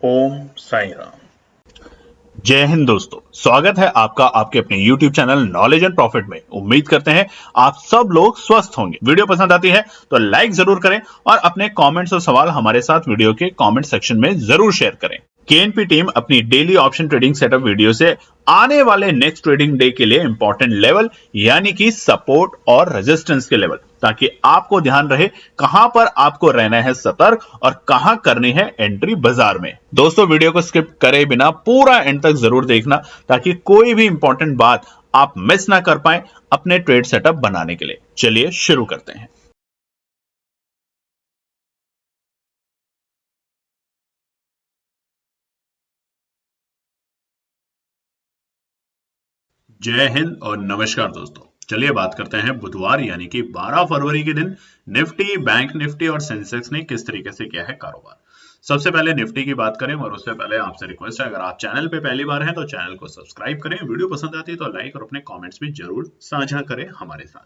ओम साई राम। जय हिंद दोस्तों, स्वागत है आपका आपके अपने YouTube channel knowledge and profit में। उम्मीद करते हैं आप सब लोग स्वस्थ होंगे। वीडियो पसंद आती है तो लाइक जरूर करें और अपने कमेंट्स और सवाल हमारे साथ वीडियो के कमेंट सेक्शन में जरूर शेयर करें। केएनपी टीम अपनी daily option trading setup video से आने वाले नेक्स्ट ट्रेडिंग डे के लिए इंपॉर्टेंट लेवल यानी कि सपोर्ट और रेजिस्टेंस के लेवल, ताकि आपको ध्यान रहे कहां पर आपको रहना है सतर्क और कहां करनी है एंट्री बाजार में। दोस्तों, वीडियो को स्किप करे बिना पूरा एंड तक जरूर देखना ताकि कोई भी इंपॉर्टेंट बात आप मिस ना कर पाए अपने ट्रेड सेटअप बनाने के लिए। चलिए शुरू करते हैं। जय हिंद और नमस्कार दोस्तों, चलिए बात करते हैं बुधवार यानी कि 12 फरवरी के दिन निफ्टी, बैंक निफ्टी और सेंसेक्स ने किस तरीके से किया है कारोबार। सबसे पहले निफ्टी की बात करें और उससे पहले आपसे रिक्वेस्ट है, अगर आप चैनल पे पहली बार हैं तो चैनल को सब्सक्राइब करें, वीडियो पसंद आती है तो लाइक और अपने कमेंट्स भी जरूर साझा करें हमारे साथ।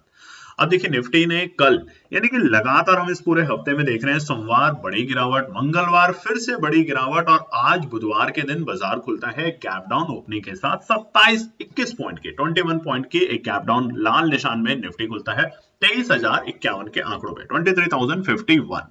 अब देखिए, निफ्टी ने कल यानी कि लगातार हम इस पूरे हफ्ते में देख रहे हैं, सोमवार बड़ी गिरावट, मंगलवार फिर से बड़ी गिरावट और आज बुधवार के दिन बाजार खुलता है गैप डाउन ओपनिंग के साथ 27-21 पॉइंट की 21 पॉइंट की एक गैप डाउन लाल निशान में निफ्टी खुलता है 23,051 के आंकड़ों पे 23,051।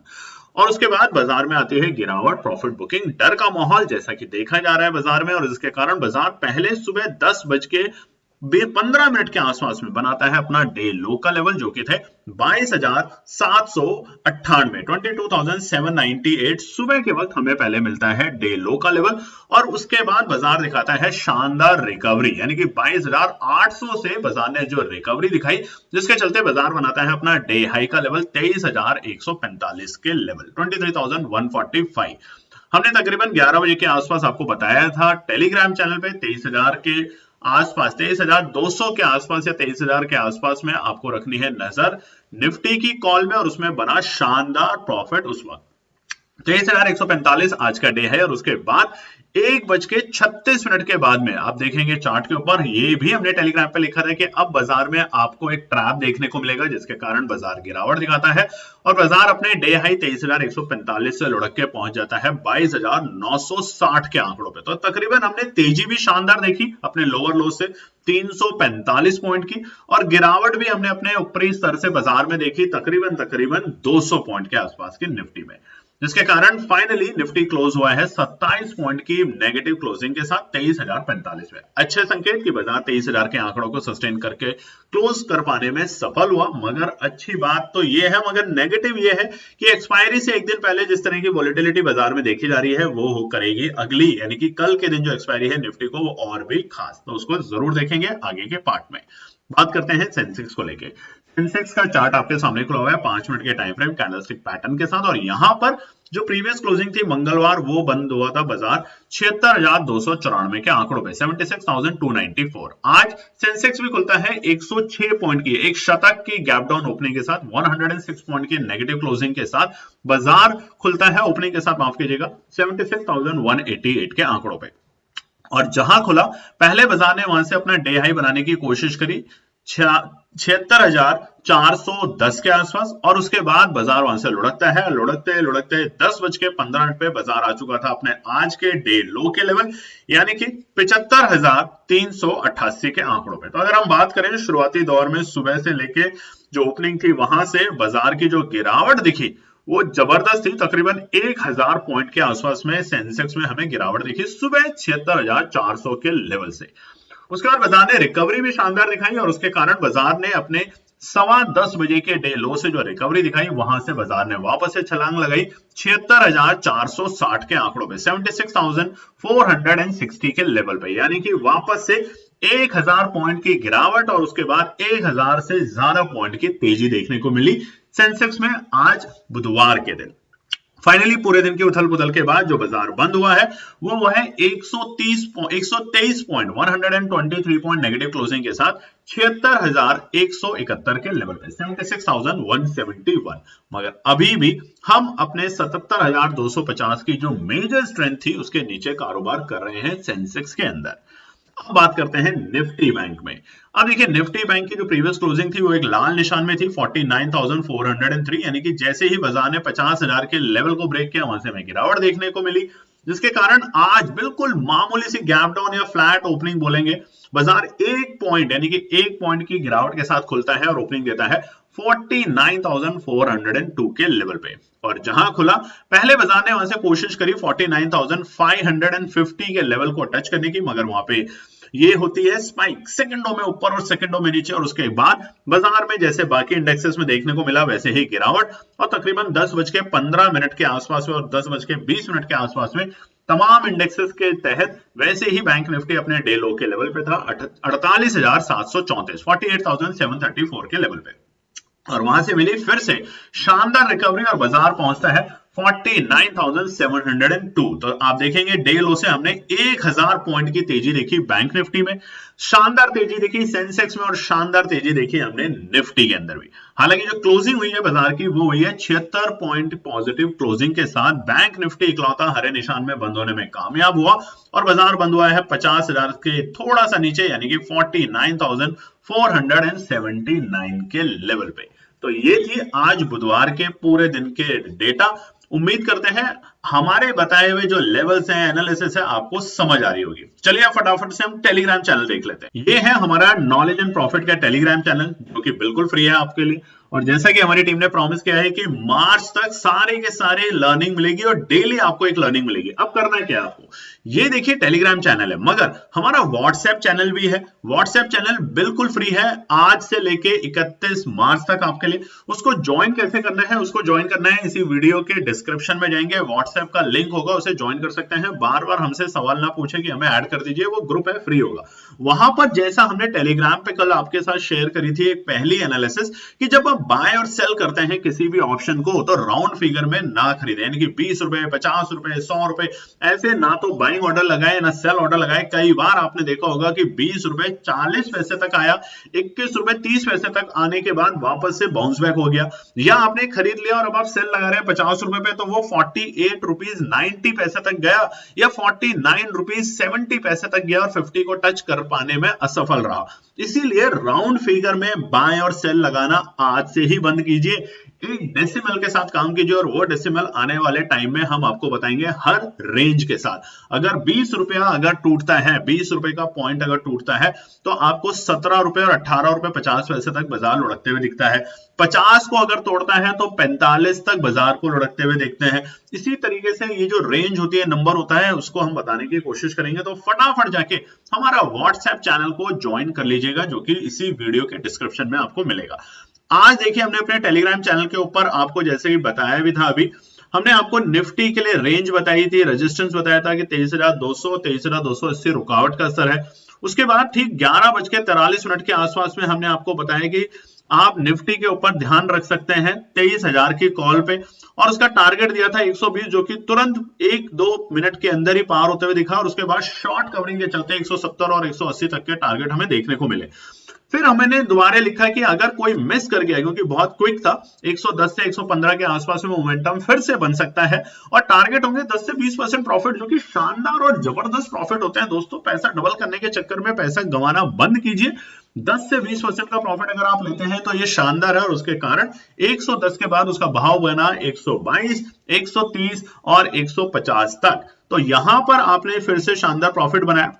और उसके बाद बाजार में आती है गिरावट, प्रॉफिट बुकिंग, डर का माहौल जैसा कि देखा जा रहा है बाजार में, और इसके कारण बाजार पहले सुबह 10:15 के आसपास में बनाता है अपना डे लो का लेवल, जो कि थे 22,798 22,798 सुबह के वक्त हमें पहले मिलता है डे लो का लेवल। और उसके बाद बाजार दिखाता है शानदार रिकवरी, यानी कि 22,800 से बाजार ने जो रिकवरी दिखाई, जिसके चलते बाजार बनाता है अपना डे हाई का लेवल 23,145 के लेवल 23,145। हमने तकरीबन 11 बजे के आसपास आपको बताया था टेलीग्राम चैनल पे 23,000 के आसपास, 23,200 के आसपास या 23,000 के आसपास में आपको रखनी है नजर निफ्टी की कॉल में, और उसमें बना शानदार प्रॉफिट उस वक्त 23,145 आज का डे है। और उसके बाद 1:36 के बाद में आप देखेंगे चार्ट के ऊपर, ये भी हमने टेलीग्राम पे लिखा था कि अब बाजार में आपको एक ट्रैप देखने को मिलेगा, जिसके कारण बाजार गिरावट दिखाता है और बाजार अपने डे हाई 23,145 से लुढ़क के पहुंच जाता है 22,960 के आंकड़ों पे। तो तकरीबन हमने तेजी भी शानदार देखी अपने लोअर लो से 345 पॉइंट की, और गिरावट भी हमने अपने ऊपरी स्तर से बाजार में देखी तकरीबन 200 पॉइंट के आसपास की निफ्टी में, जिसके कारण फाइनली निफ्टी क्लोज हुआ है 27 पॉइंट की नेगेटिव क्लोजिंग के साथ 23,045 में। अच्छे संकेत कि बाजार 23,000 के आंकड़ों को सस्टेन करके क्लोज कर पाने में सफल हुआ। मगर अच्छी बात तो ये है, मगर नेगेटिव ये है कि एक्सपायरी से एक दिन पहले जिस तरह की वोलेटिलिटी बाजार में देखी जा रही है, वो करेगी अगली यानी कि कल के दिन जो एक्सपायरी है निफ्टी को, वो और भी खास, तो उसको जरूर देखेंगे आगे के पार्ट में। बात करते हैं सेंसेक्स को लेके। सेंसेक्स का चार्ट आपके सामने खुला हुआ है 5 मिनट के टाइम फ्रेम कैंडलस्टिक पैटर्न के साथ, और यहां पर जो प्रीवियस क्लोजिंग थी मंगलवार, वो बंद हुआ था बाजार 76,294 के आंकड़ों पे 76,294। आज सेंसेक्स भी खुलता है 106 पॉइंट की एक शतक की गैप डाउन ओपनिंग के साथ 106 पॉइंट की नेगेटिव क्लोजिंग के साथ बाजार खुलता है ओपनिंग के साथ, माफ कीजिएगा, 76,188 के आंकड़ों पे। और जहां खुला पहले बाजार ने वहां से अपना डे हाई बनाने की कोशिश करी 76,410 के आसपास, और उसके बाद बाजार वहां से लुढ़कता है, लुढ़कते लुढ़कते 10:15 पे बाजार आ चुका था अपने आज के डे लो के लेवल यानी कि 75,388 के आंकड़ों पे। तो अगर हम बात करें शुरुआती दौर में सुबह से लेके जो ओपनिंग थी वहां से बाजार की जो गिरावट दिखी वो जबरदस्त थी, तकरीबन 1,000 पॉइंट के आसपास में सेंसेक्स में हमें गिरावट दिखी सुबह 76,400 के लेवल से। उसके बाद बाजार ने रिकवरी भी शानदार दिखाई, और उसके कारण बाजार ने अपने 10:15 बजे के डे लो से जो रिकवरी दिखाई, वहां से बाजार ने वापस से छलांग लगाई 76,460 के आंकड़ों पे 76,460 के लेवल पे, यानी कि वापस से 1,000 पॉइंट की गिरावट और उसके बाद 1,000 से ज्यादा पॉइंट की तेजी देखने को मिली सेंसेक्स में आज बुधवार के दिन। फाइनली पूरे दिन की उथल पुथल के बाद जो बाजार बंद हुआ है वो है 123 पॉइंट 123 पॉइंट नेगेटिव क्लोजिंग के साथ 76,171 के लेवल पे 76,171। मगर अभी भी हम अपने 77,250 की जो मेजर स्ट्रेंथ थी उसके नीचे कारोबार कर रहे हैं सेंसेक्स के अंदर। अब बात करते हैं निफ्टी बैंक में। अब देखिए, निफ्टी बैंक की जो प्रीवियस क्लोजिंग थी वो एक लाल निशान में थी 49,403, यानी कि जैसे ही बाजार ने 50,000 के लेवल को ब्रेक किया वहां से हमें गिरावट देखने को मिली जिसके कारण आज बिल्कुल मामूली सी गैप डाउन या फ्लैट ओपनिंग बोलेंगे। बाजार 1 पॉइंट यानी कि 1 पॉइंट की गिरावट के साथ खुलता है और ओपनिंग देता है 49,402 के लेवल पे। और जहां खुला, पहले बाजार ने वहां से कोशिश करी 49,550 के लेवल को टच करने की, मगर वहां पे ये होती है स्पाइक, सेकंडों में ऊपर और सेकंडों में नीचे, और उसके बाद बाजार में जैसे बाकी इंडेक्सेस में देखने को मिला वैसे ही गिरावट, और तकरीबन 10:15 के आसपास में और 10:20 के आसपास में तमाम इंडेक्सेस के तहत वैसे ही बैंक निफ्टी अपने डे लो के लेवल पे था 48,734 48,734 के लेवल पे, और वहां से मिली फिर से शानदार रिकवरी और बाजार पहुंचता है 49,702। तो आप देखेंगे डे लो से हमने 1000 पॉइंट की तेजी देखी बैंक निफ्टी में, शानदार तेजी देखी सेंसेक्स में, और शानदार तेजी देखी हमने निफ्टी के अंदर भी। हालांकि जो क्लोजिंग हुई है बाजार की वो हुई है 76 पॉइंट पॉजिटिव क्लोजिंग के साथ। बैंक निफ्टी इकलौता हरे निशान में बंद होने में कामयाब हुआ और बाजार बंद हुआ है 50,000 के थोड़ा सा नीचे यानी कि 49,479 के लेवल पे। तो ये थी आज बुधवार के पूरे दिन के डेटा। उम्मीद करते हैं हमारे बताए हुए जो लेवल्स हैं, एनालिसिस है, आपको समझ आ रही होगी। चलिए अब फटाफट से हम टेलीग्राम चैनल देख लेते हैं। ये है हमारा नॉलेज एंड प्रॉफिट का टेलीग्राम चैनल, जो कि बिल्कुल फ्री है आपके लिए। और जैसा कि हमारी टीम ने प्रॉमिस किया है कि मार्च तक सारे के सारे लर्निंग मिलेगी और डेली आपको एक लर्निंग मिलेगी। अब करना है क्या आपको, ये देखिए टेलीग्राम चैनल है, मगर हमारा व्हाट्सएप चैनल भी है। व्हाट्सएप चैनल बिल्कुल फ्री है आज से लेके 31 मार्च तक आपके लिए। उसको ज्वाइन कैसे करना है, उसको ज्वाइन करना है इसी वीडियो के डिस्क्रिप्शन में जाएंगे, व्हाट्सएप का लिंक होगा, उसे ज्वाइन कर सकते हैं। बार बार हमसे सवाल ना पूछे कि हमें ऐड कर दीजिए, वो ग्रुप है, फ्री होगा। वहां पर जैसा हमने टेलीग्राम पे कल आपके साथ शेयर करी थी एक पहली एनालिसिस, कि जब आप बाय और सेल करते हैं किसी भी ऑप्शन को तो राउंड फिगर में ना खरीदें, यानी कि 20 रुपए, 50 रुपए, 100 रुपए ऐसे ना तो बाइंग ऑर्डर लगाए ना सेल ऑर्डर लगाए। कई बार आपने देखा होगा कि 20 रुपए 40 पैसे तक आया, 21 रुपए 30 पैसे तक आने के बाद वापस से बाउंस बैक हो गया, या आपने खरीद लिया और अब आप सेल लगा रहे हैं 50 रुपए पे, तो वो 48 रुपीज 90 पैसे तक गया या 49 रुपीज 70 पैसे तक गया और 50 को टच कर पाने में असफल रहा। इसीलिए राउंड फिगर में बाय और सेल लगाना आज से ही बंद कीजिए, एक डेसिमल के साथ काम कीजिए, और वो डेसिमल आने वाले टाइम में हम आपको बताएंगे हर रेंज के साथ। अगर 20 रुपया अगर टूटता है, 20 रुपए का पॉइंट अगर टूटता है, तो आपको 17 रुपए और 18 रुपए 50 पैसे तक बाजार लुढ़कते हुए दिखता है। 50 को अगर तोड़ता है तो 45 तक बाजार को लुढ़कते हुए देखते हैं। इसी तरीके से ये जो रेंज होती है, नंबर होता है, उसको हम बताने की कोशिश करेंगे। तो फटाफट जाके हमारा व्हाट्सएप चैनल को ज्वाइन कर लीजिएगा, जो कि इसी वीडियो के डिस्क्रिप्शन में आपको मिलेगा। आज देखिए हमने अपने टेलीग्राम चैनल के ऊपर आपको जैसे कि बताया भी था, अभी हमने आपको निफ्टी के लिए रेंज बताई थी, रेजिस्टेंस बताया था कि 23,200 23,280 रुकावट का स्तर है। उसके बाद ठीक 11:43 के आसपास में हमने आपको बताया कि आप निफ्टी के ऊपर ध्यान रख सकते हैं 23,000 की कॉल पे, और उसका टारगेट दिया था 120, जो कि तुरंत 1-2 मिनट के अंदर ही पार होते हुए दिखा, और उसके बाद शॉर्ट कवरिंग के चलते 170 और 180 तक के टारगेट हमें देखने को मिले। फिर हमने दोबारा लिखा कि अगर कोई मिस कर गया, क्योंकि बहुत क्विक था, 110 से 115 के आसपास में मोमेंटम फिर से बन सकता है, और टारगेट होंगे 10 से 20% प्रॉफिट, जो कि शानदार और जबरदस्त प्रॉफिट होते हैं दोस्तों। पैसा डबल करने के चक्कर में पैसा गंवाना बंद कीजिए। 10 से 20% का प्रॉफिट अगर आप लेते हैं तो ये शानदार है, और उसके कारण 110 के बाद उसका भाव बना 122, 130 और 150 तक। तो यहां पर आपने फिर से शानदार प्रॉफिट बनाया।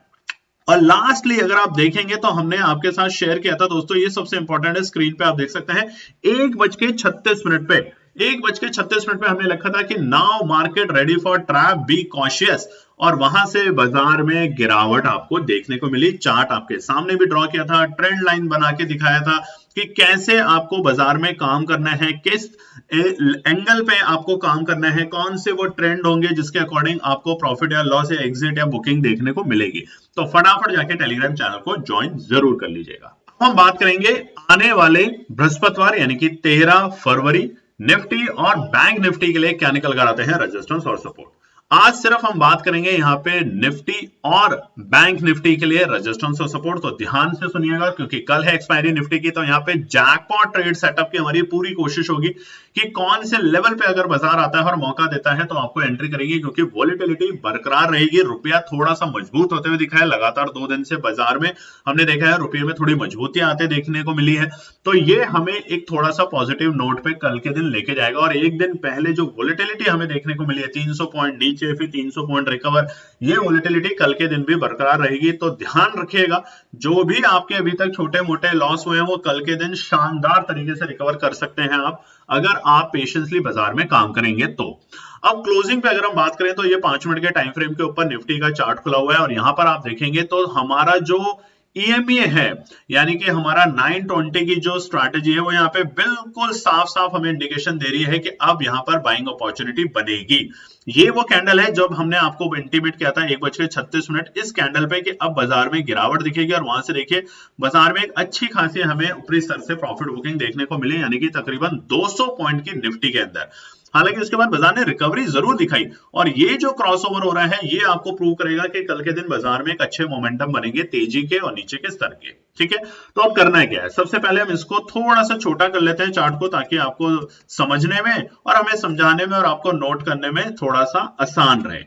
और लास्टली अगर आप देखेंगे तो हमने आपके साथ शेयर किया था दोस्तों, ये सबसे इंपॉर्टेंट है, स्क्रीन पे आप देख सकते हैं 1:36 पे 1:36 पे हमने लिखा था कि now market ready for trap, be cautious, और वहां से बाजार में गिरावट आपको देखने को मिली। चार्ट आपके सामने भी ड्रॉ किया था, ट्रेंड लाइन बना के दिखाया था कि कैसे आपको बाजार में काम करना है, किस एंगल पे आपको काम करना है, कौन से वो ट्रेंड होंगे जिसके अकॉर्डिंग आपको प्रॉफिट या लॉस या एग्जिट या बुकिंग देखने को मिलेगी। तो फटाफट जाके टेलीग्राम चैनल को ज्वाइन जरूर कर लीजिएगा। हम बात करेंगे आने वाले बृहस्पतिवार यानी कि 13 फरवरी निफ्टी और बैंक निफ्टी के लिए क्या निकल कर आते हैं रेजिस्टेंस और सपोर्ट। आज सिर्फ हम बात करेंगे यहाँ पे निफ्टी और बैंक निफ्टी के लिए रेजिस्टेंस और सपोर्ट। तो ध्यान से सुनिएगा, क्योंकि कल है एक्सपायरी निफ्टी की, तो यहाँ पे जैकपॉट ट्रेड सेटअप की हमारी पूरी कोशिश होगी कि कौन से लेवल पे अगर बाजार आता है और मौका देता है तो आपको एंट्री करेंगे, क्योंकि वॉलेटिलिटी बरकरार रहेगी। रुपया थोड़ा सा मजबूत होते हुए दिखा है, लगातार 2 दिन से बाजार में हमने देखा है रुपये में थोड़ी मजबूतियां आते देखने को मिली है। तो ये हमें एक थोड़ा सा पॉजिटिव नोट पे कल के दिन लेके जाएगा। और एक दिन पहले जो वॉलेटिलिटी हमें देखने को मिली है 300 पॉइंट नीचे नीचे, फिर 300 पॉइंट रिकवर, ये वोलेटिलिटी कल के दिन भी बरकरार रहेगी। तो ध्यान रखिएगा, जो भी आपके अभी तक छोटे मोटे लॉस हुए हैं वो कल के दिन शानदार तरीके से रिकवर कर सकते हैं आप, अगर आप पेशेंसली बाजार में काम करेंगे तो। अब क्लोजिंग पे अगर हम बात करें तो ये 5 मिनट के टाइम फ्रेम के ऊपर निफ्टी का चार्ट खुला हुआ है और यहां पर आप देखेंगे तो हमारा जो EMA है, यानी कि हमारा 920 की जो स्ट्रैटेजी है वो यहाँ पे बिल्कुल साफ साफ हमें इंडिकेशन दे रही है कि अब यहाँ पर बाइंग अपॉर्चुनिटी बनेगी। ये वो कैंडल है जब हमने आपको इंटीमेट किया था 1:36 इस कैंडल पे कि अब बाजार में गिरावट दिखेगी और वहां से देखिए बाजार में एक अच्छी खासी हमें ऊपरी स्तर से प्रॉफिट बुकिंग देखने को मिली, यानी कि तकरीबन 200 पॉइंट की निफ्टी के अंदर। हालांकि उसके बाद बाजार ने रिकवरी जरूर दिखाई और ये जो क्रॉसओवर हो रहा है ये आपको प्रूव करेगा कि कल के दिन बाजार में एक अच्छे मोमेंटम बनेंगे तेजी के और नीचे के स्तर के। ठीक है, तो अब करना है क्या है, सबसे पहले हम इसको थोड़ा सा छोटा कर लेते हैं चार्ट को, ताकि आपको समझने में और हमें समझाने में और आपको नोट करने में थोड़ा सा आसान रहे।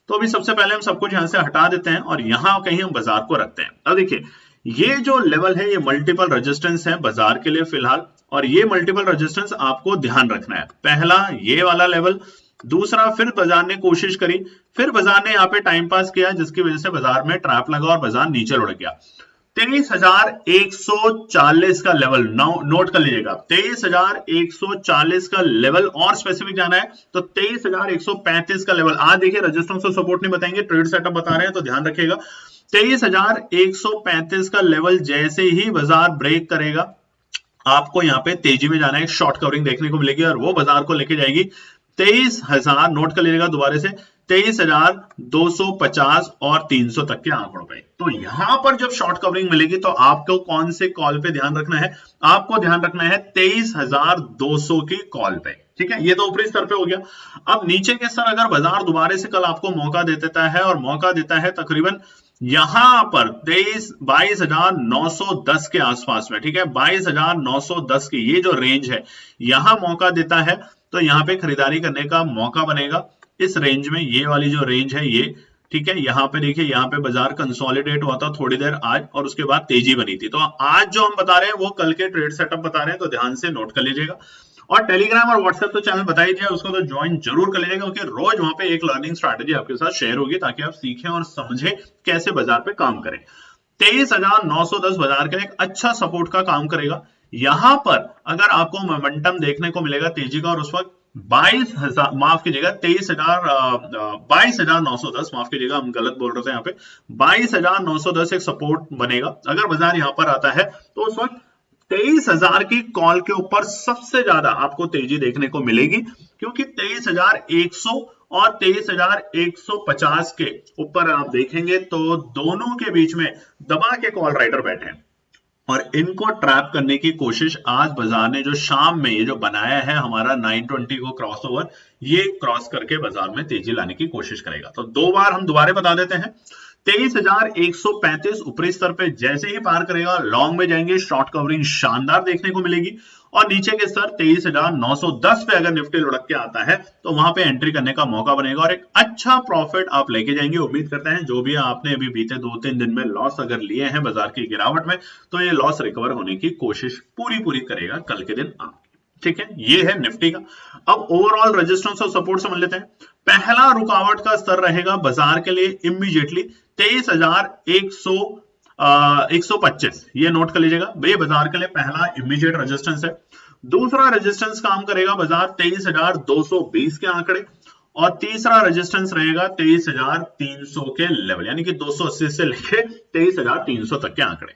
तो अभी सबसे पहले हम सब कुछ यहां से हटा देते हैं और यहां कहीं हम बाजार को रखते हैं। अब देखिए ये जो लेवल है ये मल्टीपल रेजिस्टेंस है बाजार के लिए फिलहाल, और ये मल्टीपल रेजिस्टेंस आपको ध्यान रखना है। पहला ये वाला लेवल, दूसरा फिर बाजार ने कोशिश करी, फिर बाजार ने यहाँ पे टाइम पास किया जिसकी वजह से बाजार में ट्रैप लगा और बाजार नीचे लुढ़क गया। 23,140 का लेवल नोट कर लीजिएगा, 23,140 का लेवल, और स्पेसिफिक जाना है तो 23,135 का लेवल। आज देखिए रेजिस्टेंस और सपोर्ट नहीं बताएंगे, ट्रेड सेटअप बता रहे हैं, तो ध्यान रखिएगा 23,135 का लेवल जैसे ही बाजार ब्रेक करेगा आपको यहाँ पे तेजी में जाना है, शॉर्ट कवरिंग देखने को मिलेगी और वो बाजार को लेके जाएगी 23,000, नोट कर लीजिएगा दोबारा से, 23,250 और 300 तक के आंकड़ों पे। तो यहां पर जब शॉर्ट कवरिंग मिलेगी तो आपको कौन से कॉल पे ध्यान रखना है, आपको ध्यान रखना है 23,200 की कॉल पे। ठीक है, ये तो ऊपरी स्तर पे हो गया। अब नीचे के स्तर अगर बाजार दोबारा से कल आपको मौका दे देता है, और मौका देता है तकरीबन यहां पर 22,910 के आसपास में, ठीक है, 22,910 की ये जो रेंज है यहां मौका देता है, तो यहां पे खरीदारी करने का मौका बनेगा इस रेंज में। ये वाली जो रेंज है ये, ठीक है, यहाँ पे देखिए यहाँ पे बाजार कंसोलिडेट हुआ था थोड़ी देर आज और उसके बाद तेजी बनी थी। तो आज जो हम बता रहे हैं वो कल के ट्रेड सेटअप बता रहे हैं, तो ध्यान से नोट कर लीजिएगा। और टेलीग्राम और व्हाट्सएप तो चैनल बता ही दिया, उसको तो ज्वाइन जरूर कर लीजिएगा, क्योंकि रोज वहां पे एक लर्निंग स्ट्रैटेजी आपके साथ शेयर होगी ताकि आप सीखें और समझें कैसे बाजार पे काम करें। 23,910 बाजार के लिए एक अच्छा सपोर्ट का काम करेगा। यहां पर अगर आपको मोमेंटम देखने को मिलेगा तेजी का, और उस वक्त 22,000 माफ कीजिएगा 22,910 माफ कीजिएगा, हम गलत बोल रहे थे यहाँ पे, 22,910 एक सपोर्ट बनेगा। अगर बाजार यहां पर आता है तो उस वक्त 23,000 की कॉल के ऊपर सबसे ज्यादा आपको तेजी देखने को मिलेगी, क्योंकि 23,100 और 23,150 के ऊपर आप देखेंगे तो दोनों के बीच में दबा के कॉल राइटर बैठे हैं और इनको ट्रैप करने की कोशिश आज बाजार ने जो शाम में ये जो बनाया है हमारा 920 को क्रॉसओवर, ये क्रॉस करके बाजार में तेजी लाने की कोशिश करेगा। तो दो बार हम दोबारा बता देते हैं, 23,135 ऊपरी स्तर पे जैसे ही पार करेगा लॉन्ग में जाएंगे, शॉर्ट कवरिंग शानदार देखने को मिलेगी, और नीचे के स्तर 23,910 पे अगर निफ्टी लुढ़क के आता है तो वहां पे एंट्री करने का मौका बनेगा और एक अच्छा प्रॉफिट आप लेके जाएंगे। उम्मीद करते हैं जो भी आपने अभी बीते 2-3 दिन में लॉस अगर लिए हैं बाजार की गिरावट में, तो ये लॉस रिकवर होने की कोशिश पूरी करेगा कल के दिन आप। ठीक है, ये है निफ्टी का। अब ओवरऑल रेजिस्टेंस और सपोर्ट समझ लेते हैं। पहला रुकावट का स्तर रहेगा बाजार के लिए इमीडिएटली 23,125, ये नोट कर लीजिएगा, ये बाजार के लिए पहला इमीडिएट रेजिस्टेंस है। दूसरा रेजिस्टेंस काम करेगा बाजार 23,220 के आंकड़े, और तीसरा रेजिस्टेंस रहेगा 23,300 के लेवल, यानी कि 280 से लेके 23,300 तक के आंकड़े।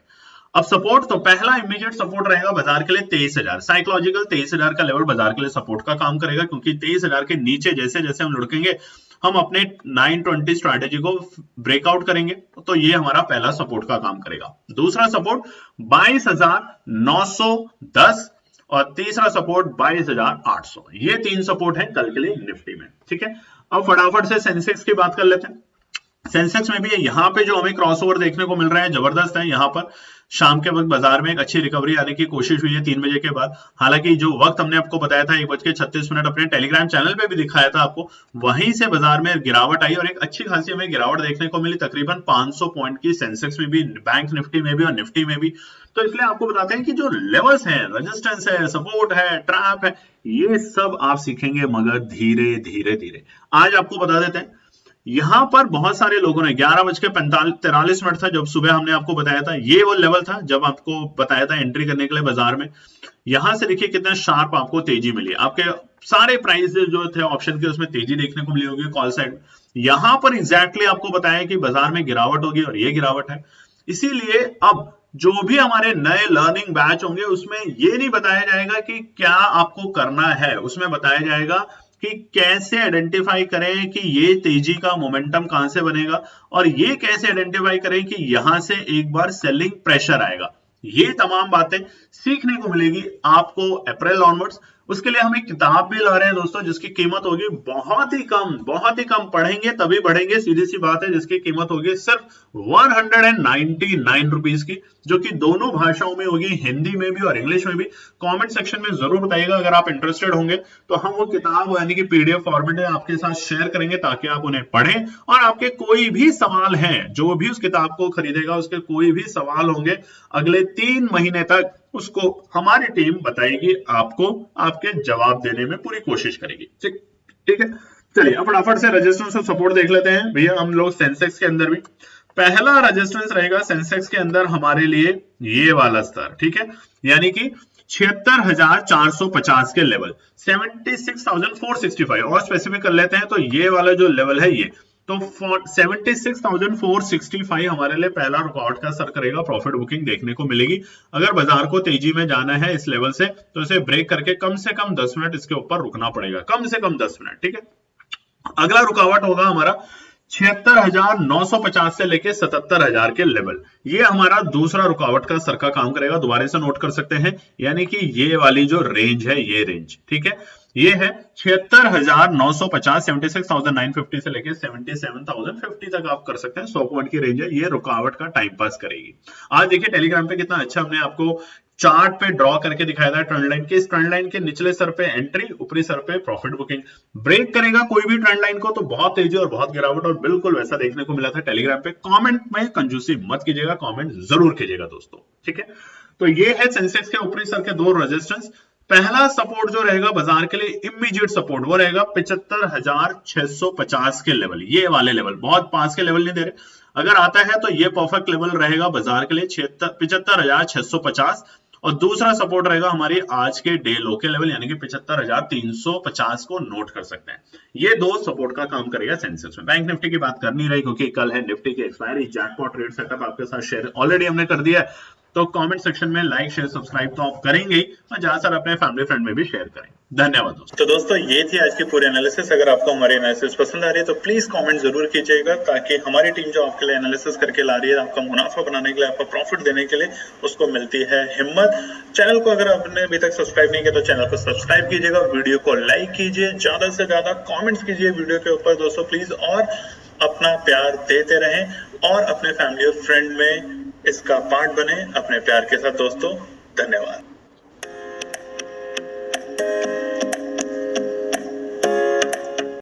अब सपोर्ट, तो पहला इमीडिएट सपोर्ट रहेगा बाजार के लिए 23,000, साइकोलॉजिकल 23,000 का लेवल बाजार के लिए सपोर्ट का काम करेगा, क्योंकि 23,000 के नीचे जैसे जैसे हम लुढ़केंगे हम अपने 920 स्ट्रैटेजी को ब्रेकआउट करेंगे, तो ये हमारा पहला सपोर्ट का काम करेगा। दूसरा सपोर्ट 22,910 और तीसरा सपोर्ट 22,800, ये 3 सपोर्ट है कल के लिए निफ्टी में। ठीक है, अब फटाफट से सेंसेक्स की बात कर लेते हैं। सेंसेक्स में भी यहाँ पे जो हमें क्रॉसओवर देखने को मिल रहा है जबरदस्त है। यहाँ पर शाम के वक्त बाजार में एक अच्छी रिकवरी आने की कोशिश हुई है 3 बजे के बाद। हालांकि जो वक्त हमने आपको बताया था 1:36 अपने टेलीग्राम चैनल पे भी दिखाया था आपको, वहीं से बाजार में गिरावट आई और एक अच्छी खासी हमें गिरावट देखने को मिली, तकरीबन 500 पॉइंट की, सेंसेक्स में भी, बैंक निफ्टी में भी और निफ्टी में भी। तो इसलिए आपको बताते हैं कि जो लेवल्स हैं, रेजिस्टेंस है, सपोर्ट है, ट्रैप है, ये सब आप सीखेंगे मगर धीरे धीरे। आज आपको बता देते हैं यहां पर बहुत सारे लोगों ने 11:43 था जब सुबह हमने आपको बताया था, ये वो लेवल था जब आपको बताया था एंट्री करने के लिए बाजार में। यहां से देखिए कितना शार्प आपको तेजी मिली, आपके सारे प्राइसेस जो थे ऑप्शन के उसमें तेजी देखने को मिली होगी कॉल साइड। यहां पर एग्जैक्टली आपको बताया कि बाजार में गिरावट होगी और ये गिरावट है। इसीलिए अब जो भी हमारे नए लर्निंग बैच होंगे उसमें ये नहीं बताया जाएगा कि क्या आपको करना है, उसमें बताया जाएगा कि कैसे आइडेंटिफाई करें कि ये तेजी का मोमेंटम कहां से बनेगा, और ये कैसे आइडेंटिफाई करें कि यहां से एक बार सेलिंग प्रेशर आएगा। ये तमाम बातें सीखने को मिलेगी आपको अप्रैल ऑनवर्ड्स। उसके लिए हम एक किताब भी ला रहे हैं दोस्तों, जिसकी कीमत होगी बहुत ही कम, बहुत ही कम, पढ़ेंगे तभी बढ़ेंगे, सीधी सी बात है, जिसकी कीमत होगी सिर्फ 199 रुपीज की, जो कि दोनों भाषाओं में होगी, हिंदी में भी और इंग्लिश में भी। कमेंट सेक्शन में जरूर बताइएगा अगर आप इंटरेस्टेड होंगे, तो हम वो किताब यानी कि पीडीएफ फॉर्मेट में आपके साथ शेयर करेंगे ताकि आप उन्हें पढ़ें, और आपके कोई भी सवाल हैं, जो भी उस किताब को खरीदेगा उसके कोई भी सवाल होंगे अगले 3 महीने तक उसको हमारी टीम बताएगी, आपको आपके जवाब देने में पूरी कोशिश करेगी। ठीक ठीक है, चलिए अब फटाफट से रेजिस्टेंस और सपोर्ट देख लेते हैं भैया हम लोग सेंसेक्स के अंदर भी। पहला रेजिस्टेंस रहेगा सेंसेक्स के अंदर हमारे लिए ये वाला स्तर, ठीक है, यानी कि 76,450 के लेवल, 76,465, और स्पेसिफिक कर लेते हैं तो ये वाला जो लेवल है ये, तो 76,465 हमारे लिए पहला रुकावट का सर करेगा, प्रॉफिट बुकिंग देखने को मिलेगी। अगर बाजार को तेजी में जाना है इस लेवल से तो इसे ब्रेक करके कम से कम 10 मिनट इसके ऊपर रुकना पड़ेगा, कम से कम 10 मिनट, ठीक है। अगला रुकावट होगा हमारा 76,950 से लेके 77,000 के लेवल, ये हमारा दूसरा रुकावट का सर का काम करेगा। दोबारा से नोट कर सकते हैं, यानी कि ये वाली जो रेंज है ये रेंज, ठीक है, ये है 76,950, 76,950 से लेके 77,050 तक आप कर सकते हैं, 100 पॉइंट की रेंज है, ये रुकावट का टाइम पास करेगी। आज देखिए टेलीग्राम पे कितना अच्छा हमने आपको चार्ट पे ड्रॉ करके दिखाया था ट्रेंड लाइन के, इस ट्रेंड लाइन के निचले सर पे एंट्री, ऊपरी सर पे प्रॉफिट बुकिंग। ब्रेक करेगा कोई भी ट्रेंड लाइन को तो बहुत तेजी और बहुत गिरावट, और बिल्कुल वैसा देखने को मिला था टेलीग्राम पे। कमेंट में कंजूसी मत कीजिएगा, कमेंट जरूर कीजिएगा दोस्तों, ठीक है। तो ये है सेंसेक्स के ऊपरी सर के दो रेजिस्टेंस। पहला सपोर्ट जो रहेगा बाजार के लिए इमीडिएट सपोर्ट, वो रहेगा 75,650 के लेवल, ये वाले लेवल, बहुत पास के लेवल नहीं दे रहे, अगर आता है तो ये परफेक्ट लेवल रहेगा बाजार के लिए 75,650, और दूसरा सपोर्ट रहेगा हमारी आज के डे लो के लेवल, यानी कि 75,350 को नोट कर सकते हैं। ये दो सपोर्ट का काम करेगा सेंसेक्स में। बैंक निफ्टी की बात करनी रही क्योंकि कल है निफ्टी की एक्सपायरी, जैकपॉट ट्रेड सेटअप आपके साथ शेयर ऑलरेडी हमने कर दिया है, तो कमेंट सेक्शन में लाइक शेयर सब्सक्राइब तो आप करेंगे ही, और ज्यादातर अपने फैमिली फ्रेंड में भी शेयर करें। धन्यवाद दोस्तों। तो दोस्तों ये थी आज की पूरी एनालिसिस। अगर आपको हमारी एनालिसिस पसंद आ रही है तो प्लीज कमेंट जरूर कीजिएगा, ताकि हमारी टीम जो आपके लिए एनालिसिस करके ला रही है, आपका मुनाफा बनाने के लिए, आपका प्रॉफिट देने के लिए, उसको मिलती है हिम्मत। चैनल को अगर आपने अभी तक सब्सक्राइब नहीं किया तो चैनल को सब्सक्राइब कीजिएगा, वीडियो को लाइक कीजिए, ज्यादा से ज्यादा कॉमेंट्स कीजिए वीडियो के ऊपर दोस्तों प्लीज, और अपना प्यार देते रहें, और अपने फैमिली और फ्रेंड में इसका पार्ट बने अपने प्यार के साथ दोस्तों। धन्यवाद।